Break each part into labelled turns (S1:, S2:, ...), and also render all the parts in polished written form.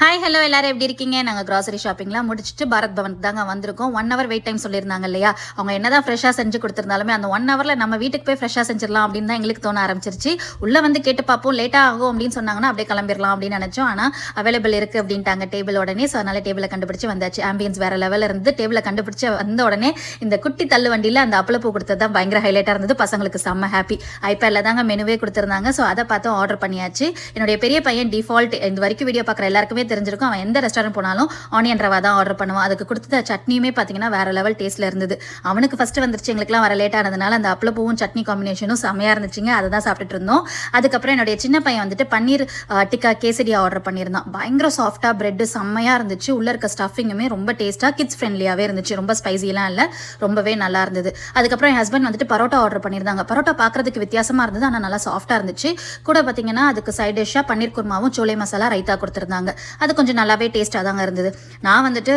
S1: Hi hello எல்லாரும் எப்படி இருக்கீங்க? நாங்கள் கிராசரி ஷாப்பிங்லாம் முடிச்சுட்டு பாரத் பவனுக்கு தாங்க வந்திருக்கோம். 1 hour வெயிட் டைம் சொல்லியிருந்தாங்க இல்லையா? அவங்க என்னதான் ஃப்ரெஷ்ஷாக செஞ்சு கொடுத்துருந்தாலுமே அந்த 1 hourல நம்ம வீட்டுக்கு போய் ஃப்ரெஷ்ஷாக செஞ்சிடலாம் அப்படின்னு தான் எங்களுக்கு தோண ஆரம்பிச்சிருச்சு. உள்ளே வந்து கேட்டு பார்ப்போம், லேட்டாக ஆகும் அப்படின்னு சொன்னாங்கன்னா அப்படியே கிளம்பிடலாம் அப்படின்னு நினச்சோம். ஆனால் அவைலபிள் இருக்குது அப்படின்ட்டாங்க டேபிள் உடனே. ஸோ அதனால டேபிளை கண்டுபிடிச்சு வந்தாச்சு. ஆம்பியன்ஸ் வேறு லெவலில் இருந்து டேபிளை கண்டுபிடிச்சு வந்த உடனே இந்த குட்டி தள்ளு வண்டியில் அந்த அப்பளப்பூ கொடுத்தது தான் பயங்கர ஹைலைட்டாக இருந்தது. பசங்களுக்கு செம்ம ஹாப்பி. ஐபேடில் தாங்க மெனுவே கொடுத்துருந்தாங்க. ஸோ அதை பார்த்து ஆர்டர் பண்ணியாச்சு. என்னுடைய பெரிய பையன் டிஃபால்ட் இந்த வரைக்கும் வீடியோ பார்க்குற எல்லாருக்குமே தெரிஞ்சிருக்கும். அவன் எந்த ரெஸ்டாரண்ட் போனாலும் ஆனியன் ரவா தான் ஆர்டர் பண்ணுவான். அதுக்கு கொடுத்த சட்னியுமே பார்த்தீங்கன்னா வேற லெவல் டேஸ்ட்ல இருந்தது. அவனுக்கு ஃபர்ஸ்ட் வந்துருச்சு, எங்களுக்குலாம் வர லேட் ஆனதுனால அந்த அப்பளப்பூவும் சட்னி காம்பினேஷனும் செமையா இருந்துச்சுங்க. அதை தான் சாப்பிட்டுட்டு இருந்தோம். அதுக்கப்புறம் என்னுடைய சின்ன பையன் வந்துட்டு பன்னீர் டிக்கா கேசரியா ஆர்டர் பண்ணியிருந்தான். பயங்கர சாஃப்டா பிரெட் செம்மையா இருந்துச்சு. உள்ள இருக்க ஸ்டஃபிங்குமே ரொம்ப டேஸ்டா கிட்ஸ் ஃப்ரெண்ட்லியாவே இருந்துச்சு. ரொம்ப ஸ்பைசிலாம் இல்லை, ரொம்பவே நல்லா இருந்தது. அதுக்கப்புறம் என் ஹஸ்பண்ட் வந்துட்டு பரோட்டா ஆர்டர் பண்ணியிருந்தாங்க. பரோட்டா பார்க்கறதுக்கு வித்தியாசமா இருந்தது, ஆனால் நல்லா சாஃப்டா இருந்துச்சு. கூட பார்த்தீங்கன்னா அதுக்கு சைட் டிஷ்ஷா பன்னீர் குருமாவும் சோலை மசாலா ரைத்தா கொடுத்துருந்தாங்க. அது கொஞ்சம் நல்லாவே டேஸ்ட்டாக தாங்க இருந்தது. நான் வந்துட்டு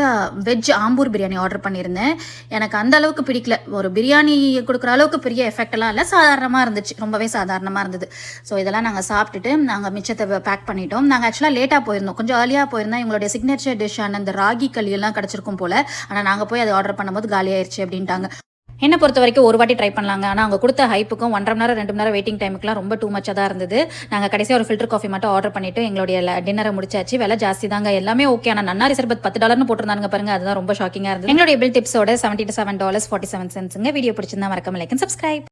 S1: வெஜ் ஆம்பூர் பிரியாணி ஆர்டர் பண்ணியிருந்தேன். எனக்கு அந்த அளவுக்கு பிடிக்கல. ஒரு பிரியாணி கொடுக்குற அளவுக்கு பெரிய எஃபெக்ட்லாம் இல்லை, சாதாரணமாக இருந்துச்சு, ரொம்பவே சாதாரணமாக இருந்தது. ஸோ இதெல்லாம் நாங்கள் சாப்பிட்டுட்டு நாங்கள் மிச்சத்தை பேக் பண்ணிட்டோம். நாங்கள் ஆக்சுவலாக லேட்டாக போயிருந்தோம், கொஞ்சம் ஏர்லியாக போயிருந்தோம். எங்களுடைய சிக்னேச்சர் டிஷ்ஷான இந்த ராகி களி எல்லாம் கிடச்சிருக்கும் போல். ஆனால் நாங்கள் போய் அதை ஆர்டர் பண்ணும்போது காலியாயிருச்சு அப்படின்ட்டாங்க. என்னை பொறுத்த வரைக்கும் ஒரு வாட்டி ட்ரை பண்ணலாங்க. ஆனால் அவங்க கொடுத்த ஹைப்புக்கும் 1.5 மணி நேரம் 2 மணி நேரம் வெயிட்டிங் டைமுக்குலாம் ரொம்ப டூ மச்சாக தான் இருந்தது. நாங்கள் கடைசியாக ஒரு ஃபில்டர் காஃபி மட்டும் ஆர்டர் பண்ணிவிட்டு எங்களுடைய டின்னரை முடிச்சாச்சு. விலை ஜாஸ்தி தாங்க, எல்லாமே ஓகே. ஆனால் நன்னாரி சர்பத் $10 போட்டிருந்தாங்க பாருங்க, அதுதான் ரொம்ப ஷாக்கிங்காக இருந்தது. எங்களுடைய பில் டிப்ஸோட $77.47. வீடியோ பிடிச்சிருந்தா மறக்காம லைக் அண்ட் சப்ஸ்கிரைப்.